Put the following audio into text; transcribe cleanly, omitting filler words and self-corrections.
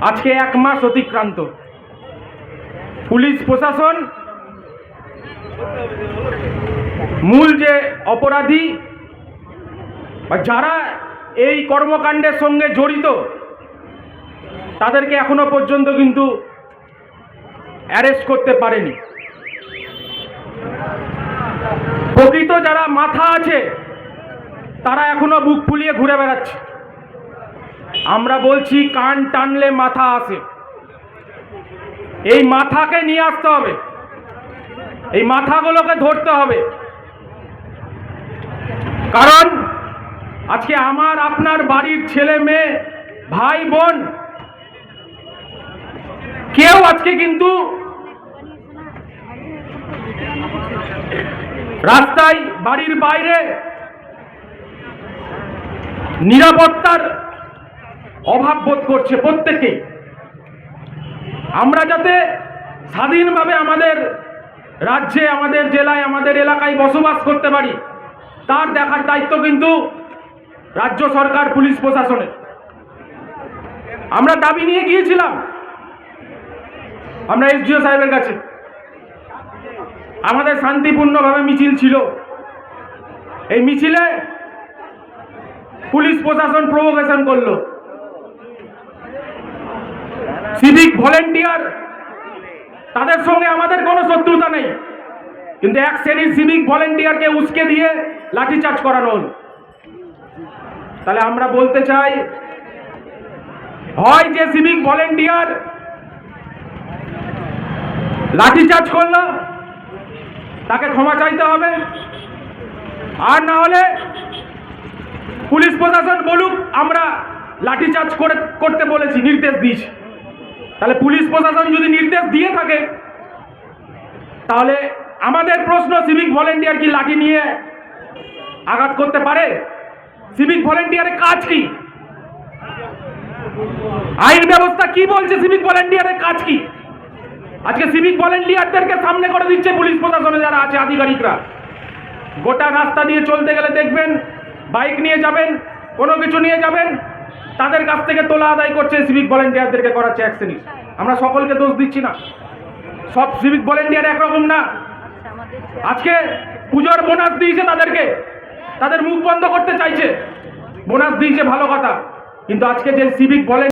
আজকে 1 মাস অতিক্রান্ত। পুলিশ প্রশাসন মূল যে অপরাধী বা যারা এই কর্মকাণ্ডের সঙ্গে জড়িত তাদেরকে এখনো পর্যন্ত কিন্তু অ্যারেস্ট করতে পারেনি। প্রকৃত যারা মাথা আছে তারা এখনো বুক ফুলিয়ে ঘুরে বেড়াচ্ছে। আমরা বলছি, কান টানলে মাথা আসে। এই মাথাকে নিয়ে আসতে হবে, এই মাথাগুলোকে ধরতে হবে। কারণ আজকে আমার আপনার বাড়ির ছেলে মেয়ে ভাই বোন কেউ আজকে কিন্তু রাস্তায় বাড়ির বাইরে নিরাপত্তার অভাব বোধ করছে প্রত্যেকেই। আমরা যাতে স্বাধীনভাবে আমাদের রাজ্যে, আমাদের জেলায়, আমাদের এলাকায় বসবাস করতে পারি তার দেখার দায়িত্ব কিন্তু রাজ্য সরকার, পুলিশ প্রশাসনের। আমরা দাবি নিয়ে গিয়েছিলাম আমরা এসডিও সাহেবের কাছে। আমাদের শান্তিপূর্ণভাবে মিছিল ছিল। এই মিছিলে পুলিশ প্রশাসন প্রভোকেশন করলো। সিভিক ভলেন্টিয়ার, তাদের সঙ্গে আমাদের কোনো শত্রুতা নেই, কিন্তু এক শ্রেণীর সিভিক ভলেন্টিয়ারকে উস্কে দিয়ে লাঠিচার্জ করানো হল। তাহলে আমরা বলতে চাই, হয় যে সিভিক ভলেন্টিয়ার লাঠিচার্জ করলো তাকে ক্ষমা চাইতে হবে, আর না হলে পুলিশ প্রশাসন বলুক আমরা লাঠিচার্জ করতে বলেছি, নির্দেশ দিয়েছি। তাহলে পুলিশ প্রশাসন যদি নির্দেশ দিয়ে থাকে তাহলে আমাদের প্রশ্ন, সিভিক ভলেন্টিয়ার কি লাঠি নিয়ে আঘাত করতে পারে? সিভিক ভলেন্টিয়ারের কাজ কি? আইন ব্যবস্থা কি বলছে সিভিক ভলেন্টিয়ারের কাজ কি? আজকে সিভিক ভলেন্টিয়ারদেরকে সামনে করে দিচ্ছে পুলিশ প্রশাসনে যারা আছে আধিকারিকরা। গোটা রাস্তা দিয়ে চলতে গেলে দেখবেন, বাইক নিয়ে যাবেন, কোনো কিছু নিয়ে যাবেন, তাদের কাছ থেকে তোলা আদায় করছে, সিভিক ভলেন্টিয়ারদেরকে করাচ্ছে অ্যাকশনই। আমরা সকলকে দোষ দিচ্ছি না, সব সিভিক ভলেন্টিয়ার একরকম না। আজকে পুজোর বোনাস দিয়েছে তাদেরকে, তাদের মুখ বন্ধ করতে চাইছে। বোনাস দিয়েছে ভালো কথা, কিন্তু আজকে যে সিভিক ভলেন্টিয়ার